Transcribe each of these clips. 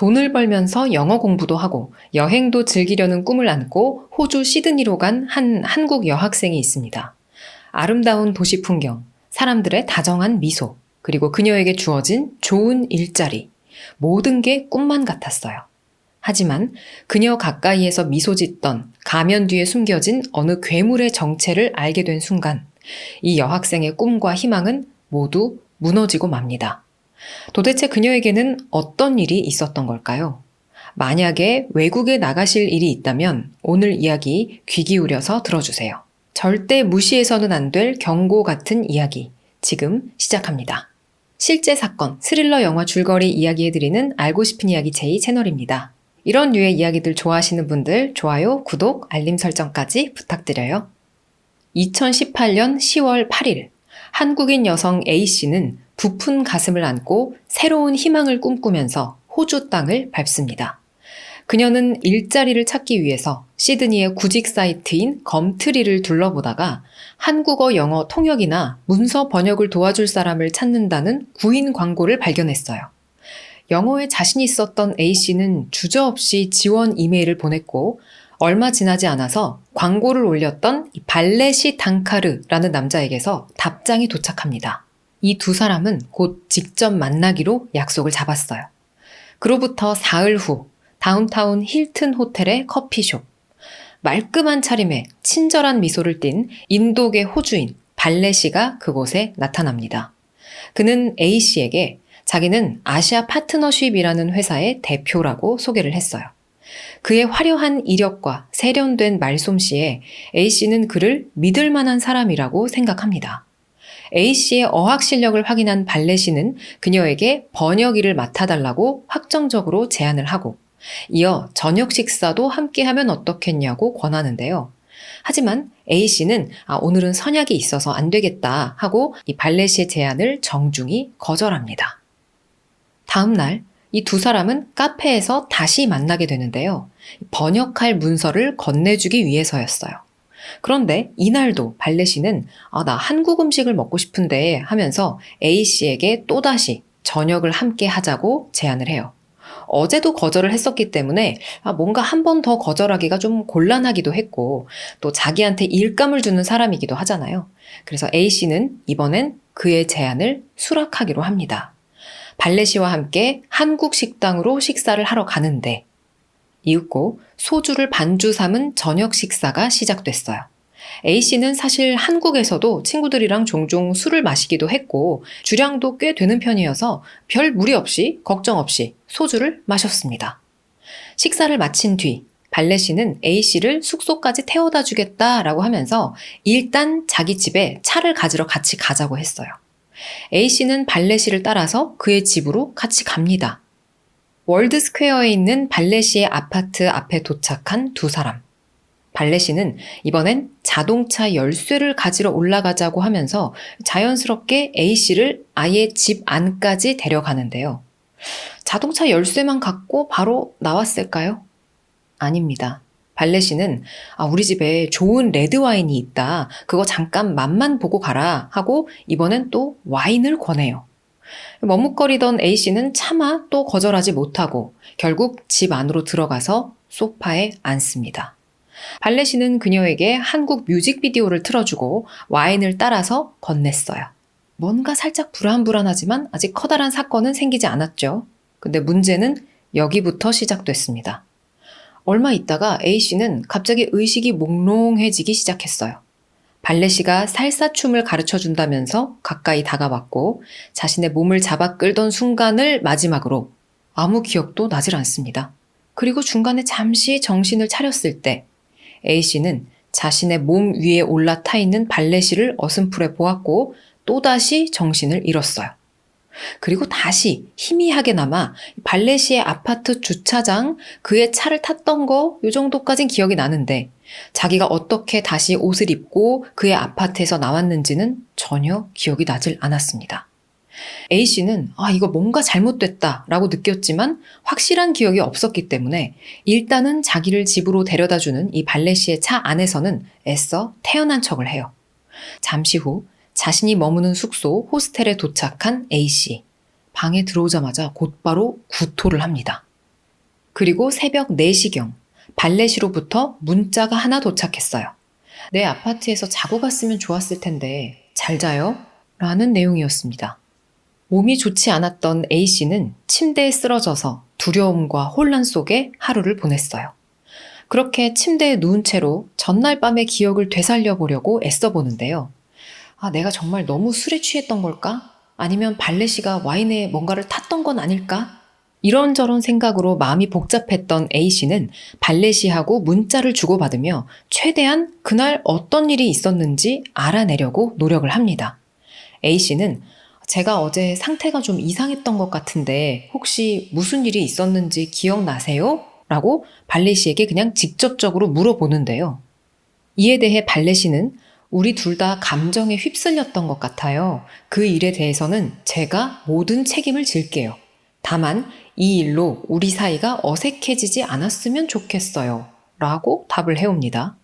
돈을 벌면서 영어 공부도 하고 여행도 즐기려는 꿈을 안고 호주 시드니로 간 한 한국 여학생이 있습니다. 아름다운 도시 풍경, 사람들의 다정한 미소, 그리고 그녀에게 주어진 좋은 일자리, 모든 게 꿈만 같았어요. 하지만 그녀 가까이에서 미소 짓던 가면 뒤에 숨겨진 어느 괴물의 정체를 알게 된 순간, 이 여학생의 꿈과 희망은 모두 무너지고 맙니다. 도대체 그녀에게는 어떤 일이 있었던 걸까요? 만약에 외국에 나가실 일이 있다면 오늘 이야기 귀 기울여서 들어주세요. 절대 무시해서는 안 될 경고 같은 이야기, 지금 시작합니다. 실제 사건, 스릴러 영화 줄거리 이야기해드리는 알고 싶은 이야기 제이 채널입니다. 이런 류의 이야기들 좋아하시는 분들 좋아요, 구독, 알림 설정까지 부탁드려요. 2018년 10월 8일, 한국인 여성 A씨는 부푼 가슴을 안고 새로운 희망을 꿈꾸면서 호주 땅을 밟습니다. 그녀는 일자리를 찾기 위해서 시드니의 구직 사이트인 검트리를 둘러보다가 한국어 영어 통역이나 문서 번역을 도와줄 사람을 찾는다는 구인 광고를 발견했어요. 영어에 자신 있었던 A씨는 주저없이 지원 이메일을 보냈고 얼마 지나지 않아서 광고를 올렸던 발레시 단카르라는 남자에게서 답장이 도착합니다. 이 두 사람은 곧 직접 만나기로 약속을 잡았어요. 그로부터 사흘 후 다운타운 힐튼 호텔의 커피숍. 말끔한 차림에 친절한 미소를 띤 인도계 호주인 발레시가 그곳에 나타납니다. 그는 A씨에게 자기는 아시아 파트너십이라는 회사의 대표라고 소개를 했어요. 그의 화려한 이력과 세련된 말솜씨에 A씨는 그를 믿을 만한 사람이라고 생각합니다. A씨의 어학 실력을 확인한 발레시는 그녀에게 번역 일을 맡아달라고 확정적으로 제안을 하고 이어 저녁 식사도 함께하면 어떻겠냐고 권하는데요. 하지만 A씨는 오늘은 선약이 있어서 안 되겠다 하고 이 발레시의 제안을 정중히 거절합니다. 다음 날 이 두 사람은 카페에서 다시 만나게 되는데요. 번역할 문서를 건네주기 위해서였어요. 그런데 이날도 발레시는 나 한국 음식을 먹고 싶은데 하면서 A씨에게 또다시 저녁을 함께 하자고 제안을 해요. 어제도 거절을 했었기 때문에 뭔가 한 번 더 거절하기가 좀 곤란하기도 했고 또 자기한테 일감을 주는 사람이기도 하잖아요. 그래서 A씨는 이번엔 그의 제안을 수락하기로 합니다. 발레시와 함께 한국 식당으로 식사를 하러 가는데 이윽고 소주를 반주 삼은 저녁 식사가 시작됐어요. A씨는 사실 한국에서도 친구들이랑 종종 술을 마시기도 했고 주량도 꽤 되는 편이어서 별 무리 없이 걱정 없이 소주를 마셨습니다. 식사를 마친 뒤 발레시는 A씨를 숙소까지 태워다 주겠다라고 하면서 일단 자기 집에 차를 가지러 같이 가자고 했어요. A씨는 발레시를 따라서 그의 집으로 같이 갑니다. 월드스퀘어에 있는 발레시의 아파트 앞에 도착한 두 사람. 발레시는 이번엔 자동차 열쇠를 가지러 올라가자고 하면서 자연스럽게 A씨를 아예 집 안까지 데려가는데요. 자동차 열쇠만 갖고 바로 나왔을까요? 아닙니다. 발레시는 우리 집에 좋은 레드와인이 있다. 그거 잠깐 맛만 보고 가라 하고 이번엔 또 와인을 권해요. 머뭇거리던 A씨는 차마 또 거절하지 못하고 결국 집 안으로 들어가서 소파에 앉습니다. 발레시는 그녀에게 한국 뮤직비디오를 틀어주고 와인을 따라서 건넸어요. 뭔가 살짝 불안불안하지만 아직 커다란 사건은 생기지 않았죠. 근데 문제는 여기부터 시작됐습니다. 얼마 있다가 A씨는 갑자기 의식이 몽롱해지기 시작했어요. 발레시가 살사춤을 가르쳐준다면서 가까이 다가왔고 자신의 몸을 잡아 끌던 순간을 마지막으로 아무 기억도 나질 않습니다. 그리고 중간에 잠시 정신을 차렸을 때 A씨는 자신의 몸 위에 올라타 있는 발레시를 어슴풀에 보았고 또다시 정신을 잃었어요. 그리고 다시 희미하게나마 발레시의 아파트 주차장 그의 차를 탔던 거 요 정도까진 기억이 나는데 자기가 어떻게 다시 옷을 입고 그의 아파트에서 나왔는지는 전혀 기억이 나질 않았습니다. A씨는 이거 뭔가 잘못됐다 라고 느꼈지만 확실한 기억이 없었기 때문에 일단은 자기를 집으로 데려다주는 이 발레시의 차 안에서는 애써 태어난 척을 해요. 잠시 후 자신이 머무는 숙소 호스텔에 도착한 A씨. 방에 들어오자마자 곧바로 구토를 합니다. 그리고 새벽 4시경 발렛시로부터 문자가 하나 도착했어요. 내 아파트에서 자고 갔으면 좋았을 텐데 잘 자요? 라는 내용이었습니다. 몸이 좋지 않았던 A씨는 침대에 쓰러져서 두려움과 혼란 속에 하루를 보냈어요. 그렇게 침대에 누운 채로 전날 밤의 기억을 되살려 보려고 애써 보는데요. 내가 정말 너무 술에 취했던 걸까? 아니면 발렛이가 와인에 뭔가를 탔던 건 아닐까? 이런저런 생각으로 마음이 복잡했던 A씨는 발렛이하고 문자를 주고받으며 최대한 그날 어떤 일이 있었는지 알아내려고 노력을 합니다. A씨는 제가 어제 상태가 좀 이상했던 것 같은데 혹시 무슨 일이 있었는지 기억나세요? 라고 발렛이에게 그냥 직접적으로 물어보는데요. 이에 대해 발렛이는 우리 둘 다 감정에 휩쓸렸던 것 같아요. 그 일에 대해서는 제가 모든 책임을 질게요. 다만 이 일로 우리 사이가 어색해지지 않았으면 좋겠어요. 라고 답을 해옵니다.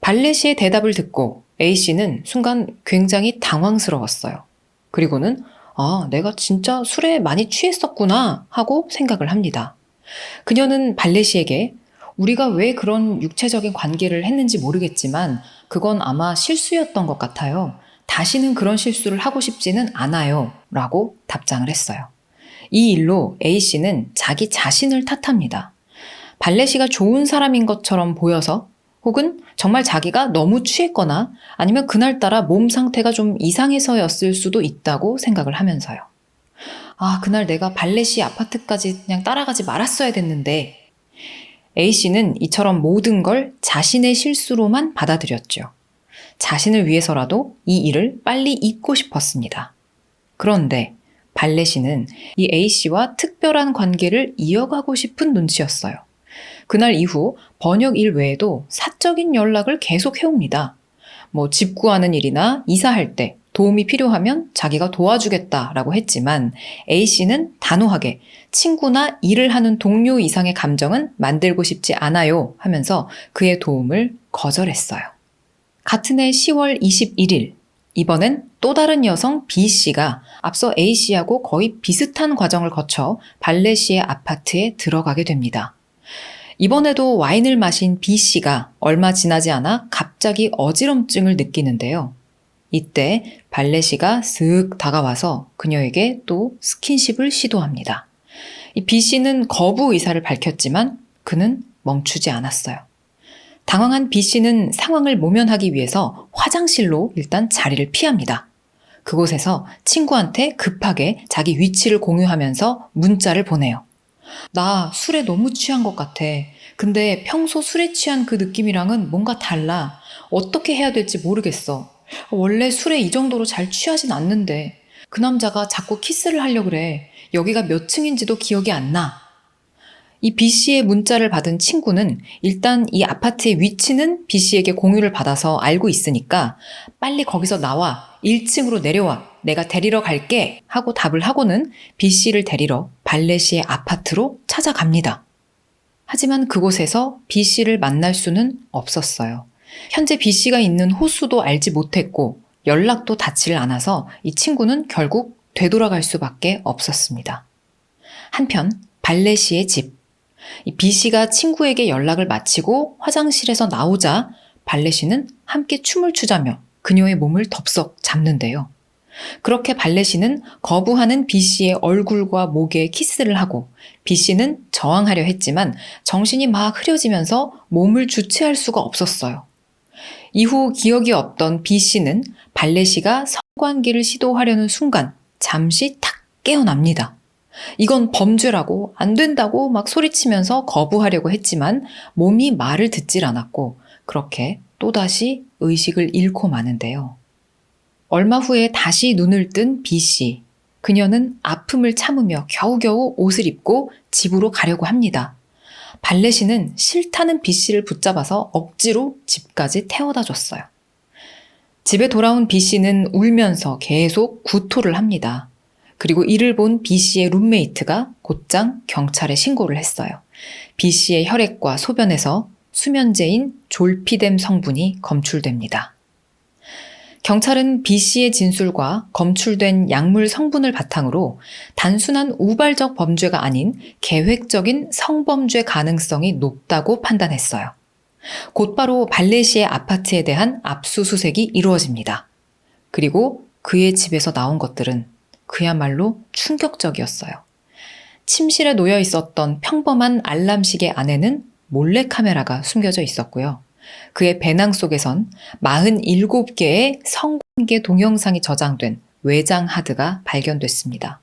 발렛이의 대답을 듣고 A씨는 순간 굉장히 당황스러웠어요. 그리고는 내가 진짜 술에 많이 취했었구나 하고 생각을 합니다. 그녀는 발렛이에게 우리가 왜 그런 육체적인 관계를 했는지 모르겠지만 그건 아마 실수였던 것 같아요. 다시는 그런 실수를 하고 싶지는 않아요. 라고 답장을 했어요. 이 일로 A씨는 자기 자신을 탓합니다. 발렛이가 좋은 사람인 것처럼 보여서 혹은 정말 자기가 너무 취했거나 아니면 그날따라 몸 상태가 좀 이상해서였을 수도 있다고 생각을 하면서요. 그날 내가 발렛이 아파트까지 그냥 따라가지 말았어야 됐는데 A씨는 이처럼 모든 걸 자신의 실수로만 받아들였죠. 자신을 위해서라도 이 일을 빨리 잊고 싶었습니다. 그런데 발렛이는 이 A씨와 특별한 관계를 이어가고 싶은 눈치였어요. 그날 이후 번역 일 외에도 사적인 연락을 계속 해옵니다. 집 구하는 일이나 이사할 때 도움이 필요하면 자기가 도와주겠다라고 했지만 A씨는 단호하게 친구나 일을 하는 동료 이상의 감정은 만들고 싶지 않아요 하면서 그의 도움을 거절했어요. 같은 해 10월 21일, 이번엔 또 다른 여성 B씨가 앞서 A씨하고 거의 비슷한 과정을 거쳐 발렛이의 아파트에 들어가게 됩니다. 이번에도 와인을 마신 B씨가 얼마 지나지 않아 갑자기 어지럼증을 느끼는데요. 이때 발렛이가 슥 다가와서 그녀에게 또 스킨십을 시도합니다. 이 B씨는 거부 의사를 밝혔지만 그는 멈추지 않았어요. 당황한 B씨는 상황을 모면하기 위해서 화장실로 일단 자리를 피합니다. 그곳에서 친구한테 급하게 자기 위치를 공유하면서 문자를 보내요. 나 술에 너무 취한 것 같아. 근데 평소 술에 취한 그 느낌이랑은 뭔가 달라. 어떻게 해야 될지 모르겠어. 원래 술에 이 정도로 잘 취하진 않는데 그 남자가 자꾸 키스를 하려고 그래. 여기가 몇 층인지도 기억이 안 나. 이 B씨의 문자를 받은 친구는 일단 이 아파트의 위치는 B씨에게 공유를 받아서 알고 있으니까 빨리 거기서 나와 1층으로 내려와 내가 데리러 갈게 하고 답을 하고는 B씨를 데리러 발렛이의 아파트로 찾아갑니다. 하지만 그곳에서 B씨를 만날 수는 없었어요. 현재 B씨가 있는 호수도 알지 못했고 연락도 닿지를 않아서 이 친구는 결국 되돌아갈 수밖에 없었습니다. 한편 발렛이의 집. 이 B씨가 친구에게 연락을 마치고 화장실에서 나오자 발렛이는 함께 춤을 추자며 그녀의 몸을 덥석 잡는데요. 그렇게 발렛이는 거부하는 B씨의 얼굴과 목에 키스를 하고 B씨는 저항하려 했지만 정신이 막 흐려지면서 몸을 주체할 수가 없었어요. 이후 기억이 없던 B씨는 발렛이가 성관계를 시도하려는 순간 잠시 탁 깨어납니다. 이건 범죄라고 안 된다고 막 소리치면서 거부하려고 했지만 몸이 말을 듣질 않았고 그렇게 또다시 의식을 잃고 마는데요. 얼마 후에 다시 눈을 뜬 B씨. 그녀는 아픔을 참으며 겨우겨우 옷을 입고 집으로 가려고 합니다. 발렛이는 싫다는 B씨를 붙잡아서 억지로 집까지 태워다 줬어요. 집에 돌아온 B씨는 울면서 계속 구토를 합니다. 그리고 이를 본 B씨의 룸메이트가 곧장 경찰에 신고를 했어요. B씨의 혈액과 소변에서 수면제인 졸피뎀 성분이 검출됩니다. 경찰은 B씨의 진술과 검출된 약물 성분을 바탕으로 단순한 우발적 범죄가 아닌 계획적인 성범죄 가능성이 높다고 판단했어요. 곧바로 발레시의 아파트에 대한 압수수색이 이루어집니다. 그리고 그의 집에서 나온 것들은 그야말로 충격적이었어요. 침실에 놓여 있었던 평범한 알람시계 안에는 몰래카메라가 숨겨져 있었고요. 그의 배낭 속에선 47개의 성관계 동영상이 저장된 외장 하드가 발견됐습니다.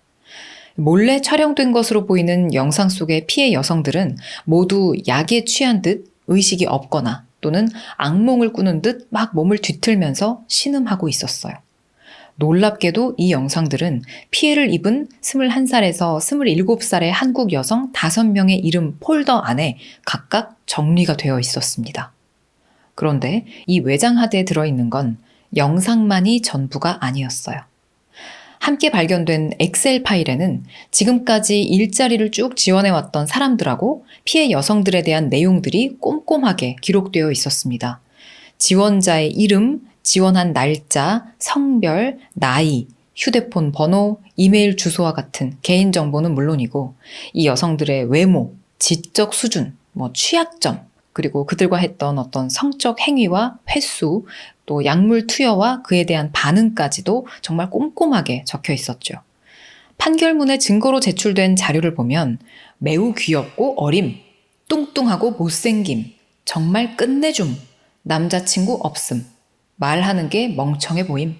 몰래 촬영된 것으로 보이는 영상 속의 피해 여성들은 모두 약에 취한 듯 의식이 없거나 또는 악몽을 꾸는 듯 막 몸을 뒤틀면서 신음하고 있었어요. 놀랍게도 이 영상들은 피해를 입은 21살에서 27살의 한국 여성 5명의 이름 폴더 안에 각각 정리가 되어 있었습니다. 그런데 이 외장 하드에 들어있는 건 영상만이 전부가 아니었어요. 함께 발견된 엑셀 파일에는 지금까지 일자리를 쭉 지원해왔던 사람들하고 피해 여성들에 대한 내용들이 꼼꼼하게 기록되어 있었습니다. 지원자의 이름, 지원한 날짜, 성별, 나이, 휴대폰 번호, 이메일 주소와 같은 개인정보는 물론이고 이 여성들의 외모, 지적 수준, 취약점, 그리고 그들과 했던 어떤 성적 행위와 횟수, 또 약물 투여와 그에 대한 반응까지도 정말 꼼꼼하게 적혀 있었죠. 판결문에 증거로 제출된 자료를 보면 매우 귀엽고 어림, 뚱뚱하고 못생김, 정말 끝내줌, 남자친구 없음, 말하는 게 멍청해 보임,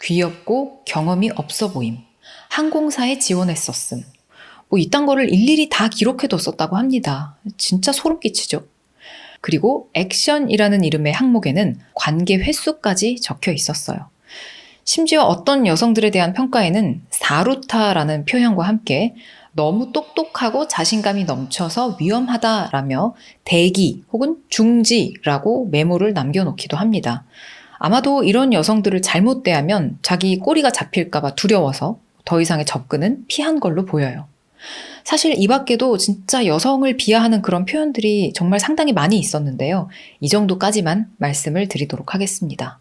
귀엽고 경험이 없어 보임, 항공사에 지원했었음. 이딴 거를 일일이 다 기록해뒀었다고 합니다. 진짜 소름 끼치죠. 그리고 액션이라는 이름의 항목에는 관계 횟수까지 적혀 있었어요. 심지어 어떤 여성들에 대한 평가에는 사루타라는 표현과 함께 너무 똑똑하고 자신감이 넘쳐서 위험하다라며 대기 혹은 중지라고 메모를 남겨놓기도 합니다. 아마도 이런 여성들을 잘못 대하면 자기 꼬리가 잡힐까봐 두려워서 더 이상의 접근은 피한 걸로 보여요. 사실 이 밖에도 진짜 여성을 비하하는 그런 표현들이 정말 상당히 많이 있었는데요. 이 정도까지만 말씀을 드리도록 하겠습니다.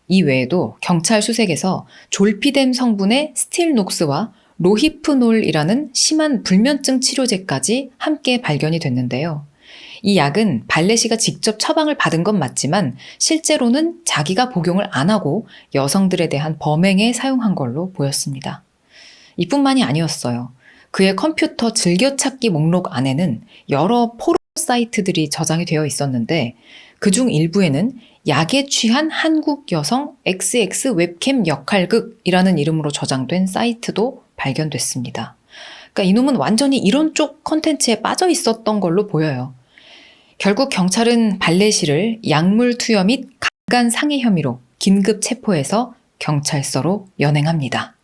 이 외에도 경찰 수색에서 졸피뎀 성분의 스틸녹스와 로히프놀이라는 심한 불면증 치료제까지 함께 발견이 됐는데요. 이 약은 발레시가 직접 처방을 받은 건 맞지만 실제로는 자기가 복용을 안 하고 여성들에 대한 범행에 사용한 걸로 보였습니다. 이뿐만이 아니었어요. 그의 컴퓨터 즐겨찾기 목록 안에는 여러 포르노 사이트들이 저장이 되어 있었는데 그중 일부에는 약에 취한 한국 여성 XX 웹캠 역할극이라는 이름으로 저장된 사이트도 발견됐습니다. 그러니까 이놈은 완전히 이런 쪽 컨텐츠에 빠져 있었던 걸로 보여요. 결국 경찰은 발레시를 약물 투여 및 강간 상해 혐의로 긴급 체포해서 경찰서로 연행합니다.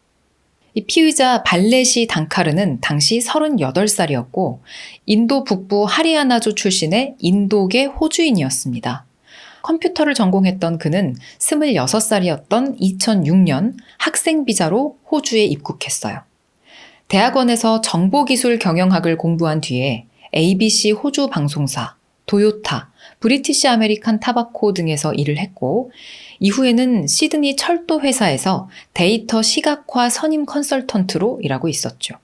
이 피의자 발레시 단카르는 당시 38살이었고 인도 북부 하리아나주 출신의 인도계 호주인이었습니다. 컴퓨터를 전공했던 그는 26살이었던 2006년 학생 비자로 호주에 입국했어요. 대학원에서 정보기술 경영학을 공부한 뒤에 ABC 호주 방송사, 도요타, 브리티시 아메리칸 타바코 등에서 일을 했고 이후에는 시드니 철도 회사에서 데이터 시각화 선임 컨설턴트로 일하고 있었죠.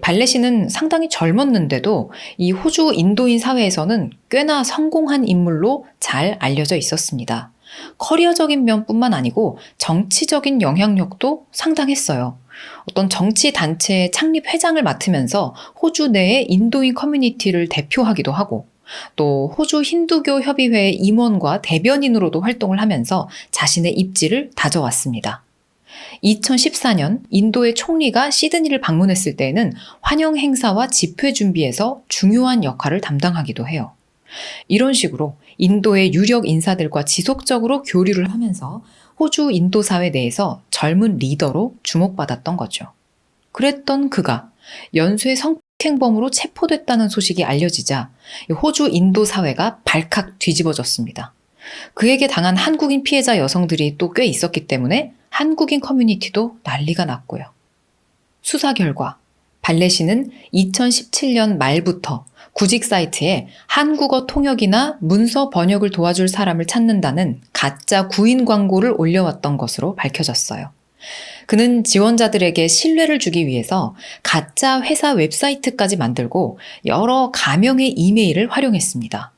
발레시는 상당히 젊었는데도 이 호주 인도인 사회에서는 꽤나 성공한 인물로 잘 알려져 있었습니다. 커리어적인 면뿐만 아니고 정치적인 영향력도 상당했어요. 어떤 정치 단체의 창립 회장을 맡으면서 호주 내의 인도인 커뮤니티를 대표하기도 하고 또 호주 힌두교 협의회의 임원과 대변인으로도 활동을 하면서 자신의 입지를 다져왔습니다. 2014년 인도의 총리가 시드니를 방문했을 때에는 환영 행사와 집회 준비에서 중요한 역할을 담당하기도 해요. 이런 식으로 인도의 유력 인사들과 지속적으로 교류를 하면서 호주 인도 사회 내에서 젊은 리더로 주목받았던 거죠. 그랬던 그가 연쇄 성폭행범으로 체포됐다는 소식이 알려지자 호주 인도 사회가 발칵 뒤집어졌습니다. 그에게 당한 한국인 피해자 여성들이 또 꽤 있었기 때문에 한국인 커뮤니티도 난리가 났고요. 수사 결과 발레시는 2017년 말부터 구직 사이트에 한국어 통역이나 문서 번역을 도와줄 사람을 찾는다는 가짜 구인 광고를 올려왔던 것으로 밝혀졌어요. 그는 지원자들에게 신뢰를 주기 위해서 가짜 회사 웹사이트까지 만들고 여러 가명의 이메일을 활용했습니다.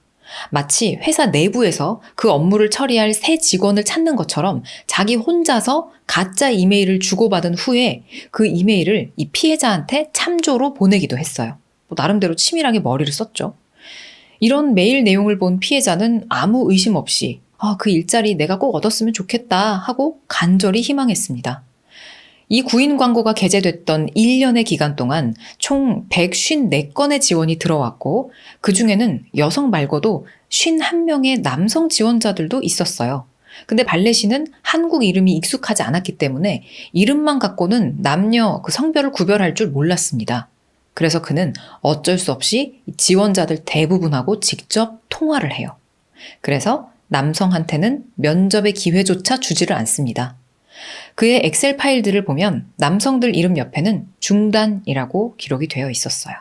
마치 회사 내부에서 그 업무를 처리할 새 직원을 찾는 것처럼 자기 혼자서 가짜 이메일을 주고받은 후에 그 이메일을 이 피해자한테 참조로 보내기도 했어요. 나름대로 치밀하게 머리를 썼죠. 이런 메일 내용을 본 피해자는 아무 의심 없이 그 일자리 내가 꼭 얻었으면 좋겠다 하고 간절히 희망했습니다. 이 구인 광고가 게재됐던 1년의 기간 동안 총 154건의 지원이 들어왔고 그중에는 여성 말고도 51명의 남성 지원자들도 있었어요. 근데 발레시는 한국 이름이 익숙하지 않았기 때문에 이름만 갖고는 남녀 그 성별을 구별할 줄 몰랐습니다. 그래서 그는 어쩔 수 없이 지원자들 대부분하고 직접 통화를 해요. 그래서 남성한테는 면접의 기회조차 주지를 않습니다. 그의 엑셀 파일들을 보면 남성들 이름 옆에는 중단이라고 기록이 되어 있었어요.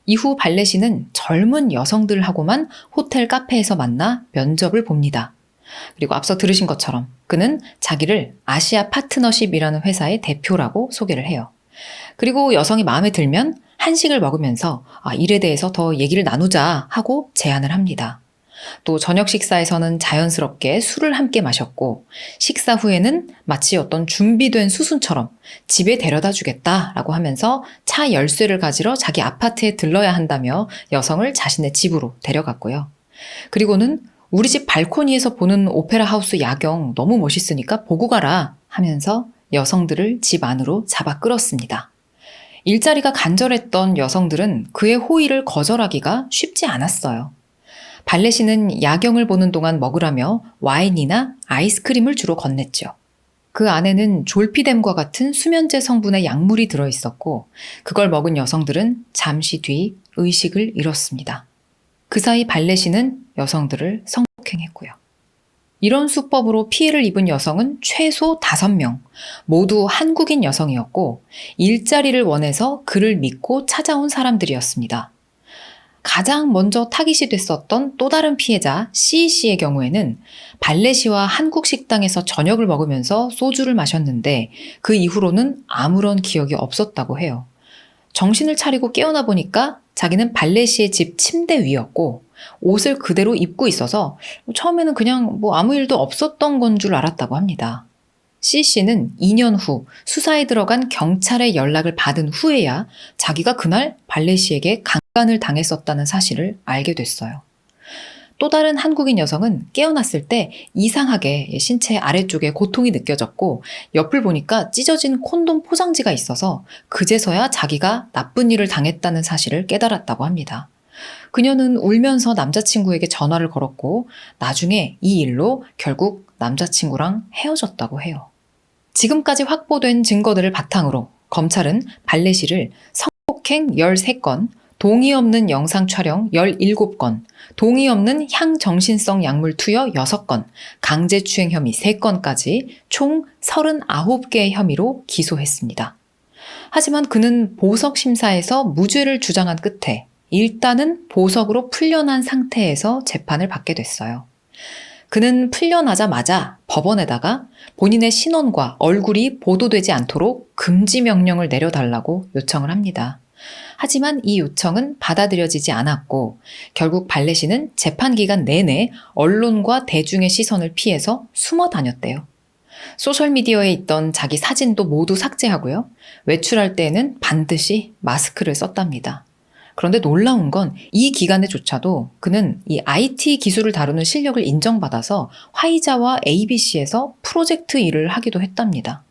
이후 발레시는 젊은 여성들하고만 호텔 카페에서 만나 면접을 봅니다. 그리고 앞서 들으신 것처럼 그는 자기를 아시아 파트너십이라는 회사의 대표라고 소개를 해요. 그리고 여성이 마음에 들면 한식을 먹으면서 일에 대해서 더 얘기를 나누자 하고 제안을 합니다. 또 저녁 식사에서는 자연스럽게 술을 함께 마셨고 식사 후에는 마치 어떤 준비된 수순처럼 집에 데려다 주겠다라고 하면서 차 열쇠를 가지러 자기 아파트에 들러야 한다며 여성을 자신의 집으로 데려갔고요. 그리고는 우리 집 발코니에서 보는 오페라 하우스 야경 너무 멋있으니까 보고 가라 하면서 여성들을 집 안으로 잡아 끌었습니다. 일자리가 간절했던 여성들은 그의 호의를 거절하기가 쉽지 않았어요. 발레시는 야경을 보는 동안 먹으라며 와인이나 아이스크림을 주로 건넸죠. 그 안에는 졸피뎀과 같은 수면제 성분의 약물이 들어있었고 그걸 먹은 여성들은 잠시 뒤 의식을 잃었습니다. 그 사이 발레시는 여성들을 성폭행했고요. 이런 수법으로 피해를 입은 여성은 최소 5명, 모두 한국인 여성이었고 일자리를 원해서 그를 믿고 찾아온 사람들이었습니다. 가장 먼저 타깃이 됐었던 또 다른 피해자 C씨의 경우에는 발레시와 한국 식당에서 저녁을 먹으면서 소주를 마셨는데 그 이후로는 아무런 기억이 없었다고 해요. 정신을 차리고 깨어나 보니까 자기는 발레시의 집 침대 위였고 옷을 그대로 입고 있어서 처음에는 그냥 아무 일도 없었던 건 줄 알았다고 합니다. C씨는 2년 후 수사에 들어간 경찰의 연락을 받은 후에야 자기가 그날 발레시에게 강간을 당했었다는 사실을 알게 됐어요. 또 다른 한국인 여성은 깨어났을 때 이상하게 신체 아래쪽에 고통이 느껴졌고 옆을 보니까 찢어진 콘돔 포장지가 있어서 그제서야 자기가 나쁜 일을 당했다는 사실을 깨달았다고 합니다. 그녀는 울면서 남자친구에게 전화를 걸었고 나중에 이 일로 결국 남자친구랑 헤어졌다고 해요. 지금까지 확보된 증거들을 바탕으로 검찰은 발레시를 성폭행 13건, 동의 없는 영상 촬영 17건, 동의 없는 향정신성 약물 투여 6건, 강제추행 혐의 3건까지 총 39개의 혐의로 기소했습니다. 하지만 그는 보석 심사에서 무죄를 주장한 끝에 일단은 보석으로 풀려난 상태에서 재판을 받게 됐어요. 그는 풀려나자마자 법원에다가 본인의 신원과 얼굴이 보도되지 않도록 금지 명령을 내려달라고 요청을 합니다. 하지만 이 요청은 받아들여지지 않았고 결국 발레시는 재판 기간 내내 언론과 대중의 시선을 피해서 숨어 다녔대요. 소셜미디어에 있던 자기 사진도 모두 삭제하고요. 외출할 때에는 반드시 마스크를 썼답니다. 그런데 놀라운 건 이 기간에조차도 그는 이 IT 기술을 다루는 실력을 인정받아서 화이자와 ABC에서 프로젝트 일을 하기도 했답니다.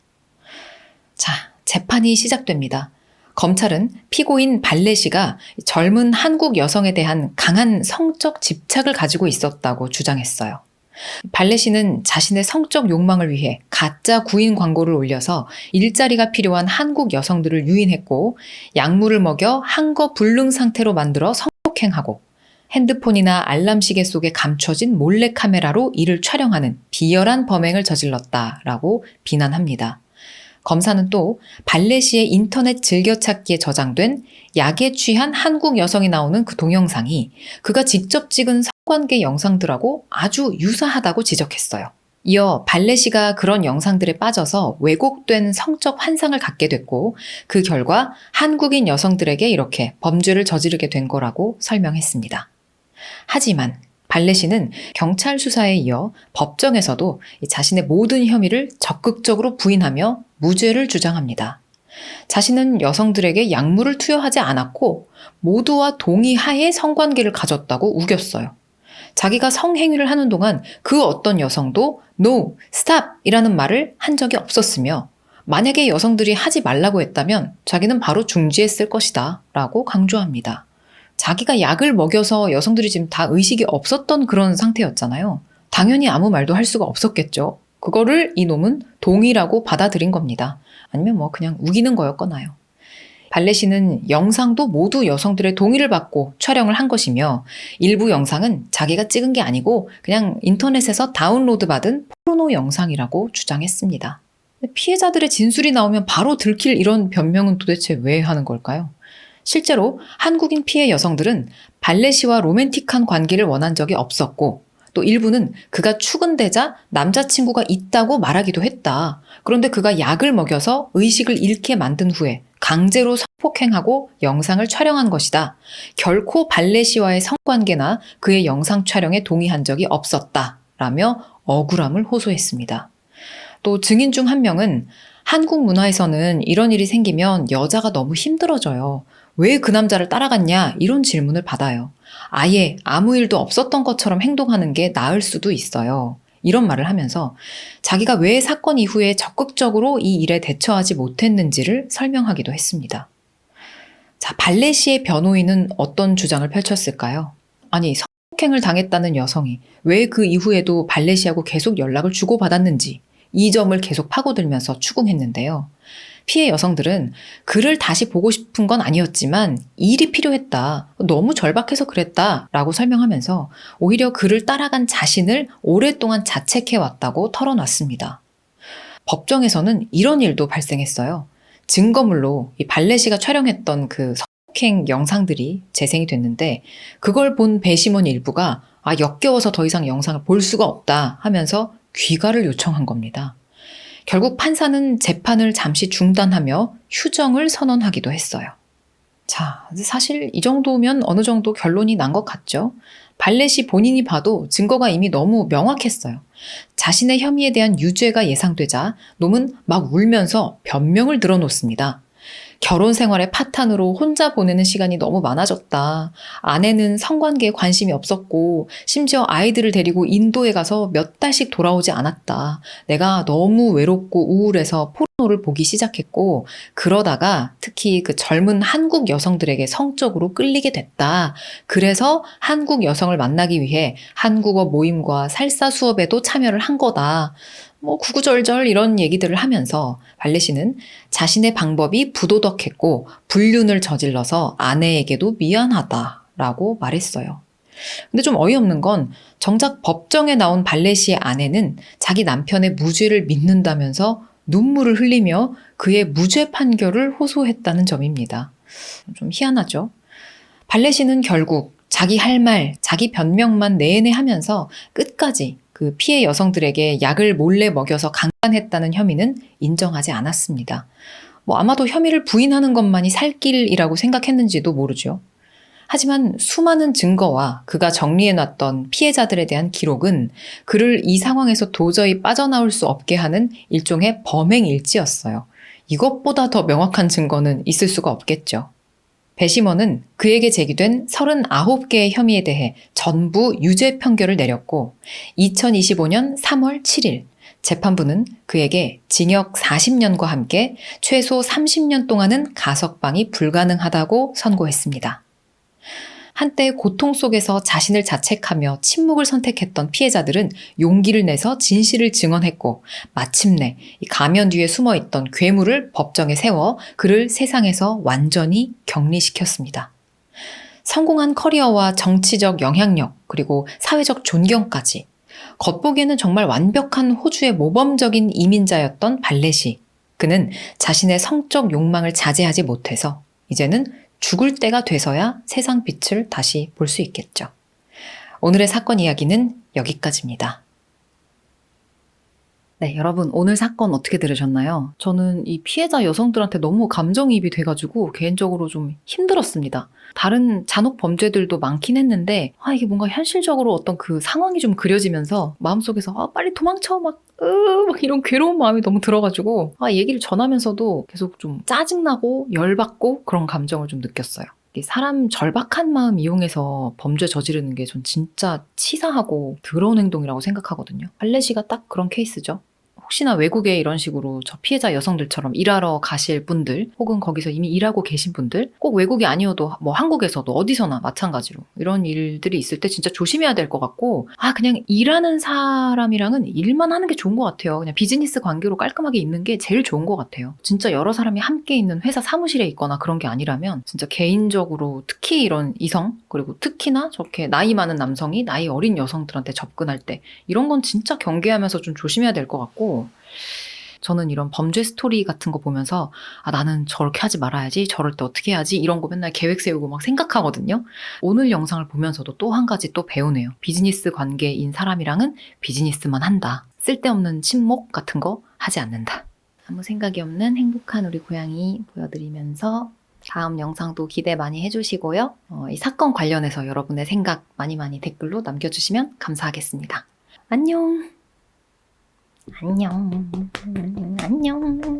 자, 재판이 시작됩니다. 검찰은 피고인 발레시가 젊은 한국 여성에 대한 강한 성적 집착을 가지고 있었다고 주장했어요. 발레시는 자신의 성적 욕망을 위해 가짜 구인 광고를 올려서 일자리가 필요한 한국 여성들을 유인했고 약물을 먹여 한거 불능 상태로 만들어 성폭행하고 핸드폰이나 알람 시계 속에 감춰진 몰래카메라로 이를 촬영하는 비열한 범행을 저질렀다라고 비난합니다. 검사는 또 발레시의 인터넷 즐겨찾기에 저장된 약에 취한 한국 여성이 나오는 그 동영상이 그가 직접 찍은 성관계 영상들하고 아주 유사하다고 지적했어요. 이어 발레시가 그런 영상들에 빠져서 왜곡된 성적 환상을 갖게 됐고 그 결과 한국인 여성들에게 이렇게 범죄를 저지르게 된 거라고 설명했습니다. 하지만 발레시는 경찰 수사에 이어 법정에서도 자신의 모든 혐의를 적극적으로 부인하며 무죄를 주장합니다. 자신은 여성들에게 약물을 투여하지 않았고 모두와 동의하에 성관계를 가졌다고 우겼어요. 자기가 성행위를 하는 동안 그 어떤 여성도 No, stop! 이라는 말을 한 적이 없었으며 만약에 여성들이 하지 말라고 했다면 자기는 바로 중지했을 것이다 라고 강조합니다. 자기가 약을 먹여서 여성들이 지금 다 의식이 없었던 그런 상태였잖아요. 당연히 아무 말도 할 수가 없었겠죠. 그거를 이놈은 동의라고 받아들인 겁니다. 아니면 뭐 그냥 우기는 거였거나요. 발레시는 영상도 모두 여성들의 동의를 받고 촬영을 한 것이며 일부 영상은 자기가 찍은 게 아니고 그냥 인터넷에서 다운로드 받은 포르노 영상이라고 주장했습니다. 피해자들의 진술이 나오면 바로 들킬 이런 변명은 도대체 왜 하는 걸까요? 실제로 한국인 피해 여성들은 발레시와 로맨틱한 관계를 원한 적이 없었고 또 일부는 그가 추근되자 남자친구가 있다고 말하기도 했다. 그런데 그가 약을 먹여서 의식을 잃게 만든 후에 강제로 성폭행하고 영상을 촬영한 것이다. 결코 발레시와의 성관계나 그의 영상 촬영에 동의한 적이 없었다. 라며 억울함을 호소했습니다. 또 증인 중 한 명은 한국 문화에서는 이런 일이 생기면 여자가 너무 힘들어져요. 왜 그 남자를 따라갔냐? 이런 질문을 받아요. 아예 아무 일도 없었던 것처럼 행동하는 게 나을 수도 있어요. 이런 말을 하면서 자기가 왜 사건 이후에 적극적으로 이 일에 대처하지 못했는지를 설명하기도 했습니다. 자, 발레시의 변호인은 어떤 주장을 펼쳤을까요? 아니, 성폭행을 당했다는 여성이 왜 그 이후에도 발레시하고 계속 연락을 주고받았는지 이 점을 계속 파고들면서 추궁했는데요. 피해 여성들은 그를 다시 보고 싶은 건 아니었지만 일이 필요했다. 너무 절박해서 그랬다. 라고 설명하면서 오히려 그를 따라간 자신을 오랫동안 자책해왔다고 털어놨습니다. 법정에서는 이런 일도 발생했어요. 증거물로 이 발레시가 촬영했던 그 성폭행 영상들이 재생이 됐는데 그걸 본 배심원 일부가 역겨워서 더 이상 영상을 볼 수가 없다 하면서 귀가를 요청한 겁니다. 결국 판사는 재판을 잠시 중단하며 휴정을 선언하기도 했어요. 자, 사실 이 정도면 어느 정도 결론이 난 것 같죠? 발레시 본인이 봐도 증거가 이미 너무 명확했어요. 자신의 혐의에 대한 유죄가 예상되자 놈은 막 울면서 변명을 늘어놓습니다. 결혼 생활의 파탄으로 혼자 보내는 시간이 너무 많아졌다. 아내는 성관계에 관심이 없었고 심지어 아이들을 데리고 인도에 가서 몇 달씩 돌아오지 않았다. 내가 너무 외롭고 우울해서 포르노를 보기 시작했고 그러다가 특히 그 젊은 한국 여성들에게 성적으로 끌리게 됐다. 그래서 한국 여성을 만나기 위해 한국어 모임과 살사 수업에도 참여를 한 거다. 구구절절 이런 얘기들을 하면서 발레시는 자신의 방법이 부도덕했고 불륜을 저질러서 아내에게도 미안하다라고 말했어요. 근데 좀 어이없는 건 정작 법정에 나온 발레시의 아내는 자기 남편의 무죄를 믿는다면서 눈물을 흘리며 그의 무죄 판결을 호소했다는 점입니다. 좀 희한하죠? 발레시는 결국 자기 할 말, 자기 변명만 내내 하면서 끝까지 그 피해 여성들에게 약을 몰래 먹여서 강간했다는 혐의는 인정하지 않았습니다. 아마도 혐의를 부인하는 것만이 살 길이라고 생각했는지도 모르죠. 하지만 수많은 증거와 그가 정리해놨던 피해자들에 대한 기록은 그를 이 상황에서 도저히 빠져나올 수 없게 하는 일종의 범행일지였어요. 이것보다 더 명확한 증거는 있을 수가 없겠죠. 배심원은 그에게 제기된 39개의 혐의에 대해 전부 유죄 판결을 내렸고 2025년 3월 7일 재판부는 그에게 징역 40년과 함께 최소 30년 동안은 가석방이 불가능하다고 선고했습니다. 한때 고통 속에서 자신을 자책하며 침묵을 선택했던 피해자들은 용기를 내서 진실을 증언했고 마침내 가면 뒤에 숨어있던 괴물을 법정에 세워 그를 세상에서 완전히 격리시켰습니다. 성공한 커리어와 정치적 영향력 그리고 사회적 존경까지 겉보기에는 정말 완벽한 호주의 모범적인 이민자였던 발레시. 그는 자신의 성적 욕망을 자제하지 못해서 이제는 죽을 때가 돼서야 세상 빛을 다시 볼 수 있겠죠. 오늘의 사건 이야기는 여기까지입니다. 네, 여러분 오늘 사건 어떻게 들으셨나요? 저는 이 피해자 여성들한테 너무 감정이입이 돼가지고 개인적으로 좀 힘들었습니다. 다른 잔혹 범죄들도 많긴 했는데 이게 뭔가 현실적으로 어떤 그 상황이 좀 그려지면서 마음속에서 빨리 도망쳐 막 이런 괴로운 마음이 너무 들어가지고 얘기를 전하면서도 계속 좀 짜증나고 열받고 그런 감정을 좀 느꼈어요. 사람 절박한 마음 이용해서 범죄 저지르는 게 전 진짜 치사하고 더러운 행동이라고 생각하거든요. 할래시가 딱 그런 케이스죠. 혹시나 외국에 이런 식으로 저 피해자 여성들처럼 일하러 가실 분들 혹은 거기서 이미 일하고 계신 분들 꼭 외국이 아니어도 뭐 한국에서도 어디서나 마찬가지로 이런 일들이 있을 때 진짜 조심해야 될 것 같고 그냥 일하는 사람이랑은 일만 하는 게 좋은 것 같아요. 그냥 비즈니스 관계로 깔끔하게 있는 게 제일 좋은 것 같아요. 진짜 여러 사람이 함께 있는 회사 사무실에 있거나 그런 게 아니라면 진짜 개인적으로 특히 이런 이성 그리고 특히나 저렇게 나이 많은 남성이 나이 어린 여성들한테 접근할 때 이런 건 진짜 경계하면서 좀 조심해야 될 것 같고 저는 이런 범죄 스토리 같은 거 보면서 나는 저렇게 하지 말아야지 저럴 때 어떻게 해야지 이런 거 맨날 계획 세우고 막 생각하거든요. 오늘 영상을 보면서도 또 한 가지 또 배우네요. 비즈니스 관계인 사람이랑은 비즈니스만 한다. 쓸데없는 침묵 같은 거 하지 않는다. 아무 생각이 없는 행복한 우리 고양이 보여드리면서 다음 영상도 기대 많이 해주시고요. 이 사건 관련해서 여러분의 생각 많이 댓글로 남겨주시면 감사하겠습니다. 안녕. 안녕. 안녕.